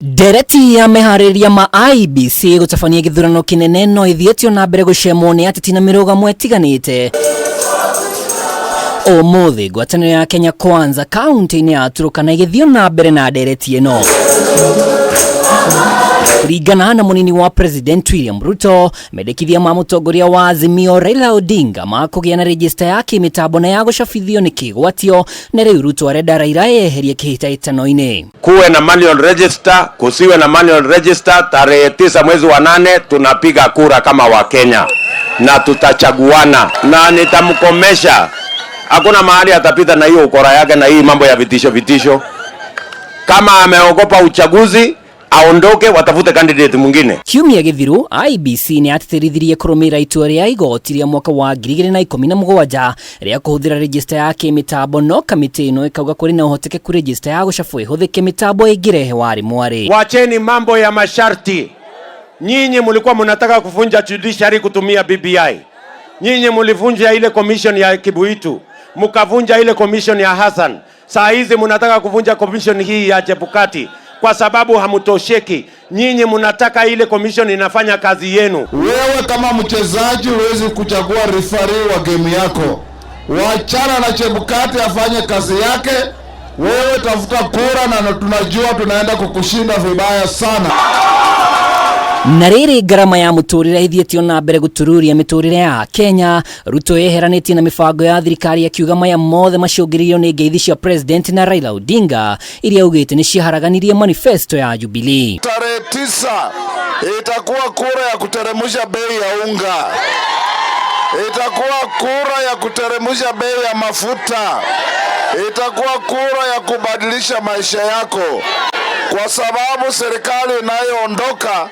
Dereti ya mehariria ma IEBC gutafania githurano kinene no ithietio na mbere gucemwo ni ateti na mirugamo itiganite. Umuthi ngwataniro ya Kenya Kwanza kaunti-ini ya Turkana igithio na mbere na dereti ino. Kuringana na munini wa President William Ruto, medekithia ma mutongoria wa Azimio Raila Odinga makugia na register yake mitambo na ya gucabithio ni kigwatio na riu Ruto arenda Raila eherie kihitaitano-ini. Kuwe na manual register, kusiwe na manual register. Tarehe 9 mwezi wa 8 tunapiga kura kama Wakenya na tutachaguana na nitamkomesha. Hakuna mahali atapita na hiyo ukora yake na hii mambo ya vitisho. Kama ameogopa uchaguzi, aondoke, watafute candidate mwingine. Kiumia githiru IEBC ni ateterithirie kurumira itua ria igoti ria mwaka wa 2017 ria kuhuthira register yake mitambo, no kamiti ino ikauga kuri na uhotekeku register ya gucabwo ihuthike mitambo ingirehe wari mwari. Wacheni mambo ya masharti. Nyinyi mulikuwa mnataka kuvunja judiciary kutumia BBI. Nyinyi mulivunja ile commission ya Kibuitu, mukavunja ile commission ya Hassan. Saa hizi mnataka kuvunja commission hii ya Chebukati kwa sababu hamutosheki. Nyinyi mnataka ile commission inafanya kazi yenu. Wewe kama mchezaji huwezi kuchagua referee wa game yako. Wachana na Chebukati afanye kazi yake. Wewe tafuta kura na tunajua tunaenda kukushinda vibaya sana. Na riri garama ya muturire ithietio na mbere gutururia miturire ya Kenya. Ruto eheranĩtie na mibango ya thirikari akiuga maya mothe macũngĩrĩirio nĩ ngeithi cia President na Raila Odinga iria augĩte nĩ ciaharaganirie manifesto ya Jubilee. Tarehe 9 itakuwa kura ya kuteremsha bei ya unga. Itakuwa kura ya kuteremsha bei ya mafuta. Itakuwa kura ya kubadilisha maisha yako. Kwa sababu serikali inayoondoka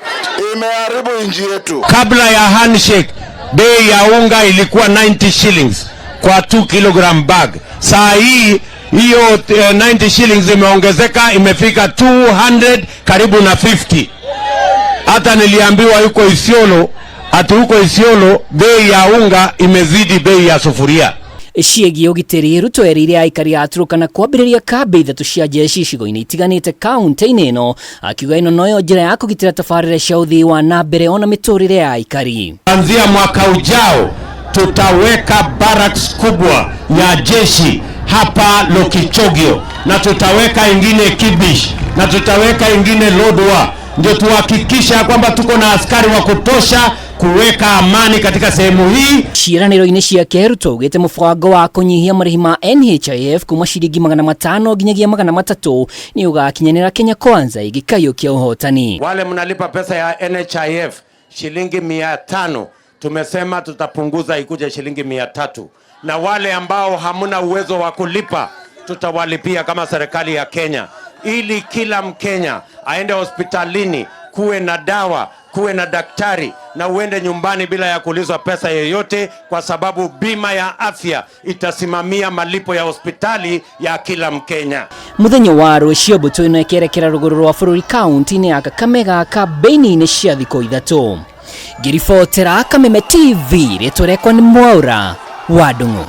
imeharibu nchi yetu. Kabla ya handshake, bei ya unga ilikuwa 90 shillings kwa 2 kilogram bag. Saa hii hiyo 90 shillings imeongezeka, imefika 200, karibu na 50. Hata niliambiwa huko Isiolo bei ya unga imezidi bei ya sufuria. Ciĩgiĩ ũgitĩri, Ruto erire aikari a Turkana kwambĩrĩria kambi ithatu cia jeshi icigo-inĩ itiganĩte kaunti-inĩ ĩno, akiuga ĩno noyo njĩra ya kũgitĩra tabarĩra cia ũthii wa na mbere ona mĩtũrĩre ya aikari. Kuanzia mwaka ujao tutaweka barracks kubwa ya jeshi hapa Lokichogio, na tutaweka ingine Kibish, na tutaweka ingine Lodwar, ndio tuhakikisha kwamba tuko na askari wa kutosha kuweka amani katika sehemu hii. Ciĩranĩro-inĩ ciake Ruto augĩte mũbango wa kũnyihia marĩhi ma NHIF kuma ciringi 500 nginyagia 300 nĩ ũgakinyanĩra Kenya Kwanza igĩkaiũkia ũhotani. Wale mnalipa pesa ya NHIF shilingi 500, tumesema tutapunguza ikuje shilingi 300, na wale ambao hamuna uwezo wa kulipa tutawalipia kama serikali ya Kenya, ili kila Mkenya aende hospitalini, kuwe na dawa, kuwe na daktari, na uende nyumbani bila ya kulizwa pesa yoyote, kwa sababu bima ya afya itasimamia malipo ya hospitali ya kila Mkenya. Muthenya wa rũciũ mbũtũ ĩno ĩkerekera rũgũrũ rwa bũrũri kaunti-inĩ ya Kakamega kambĩini-inĩ cia thikũ ithatũ. Ngĩribotera Kameme TV, rĩtwa rĩakwa nĩ Mwaura wa Ndung'u.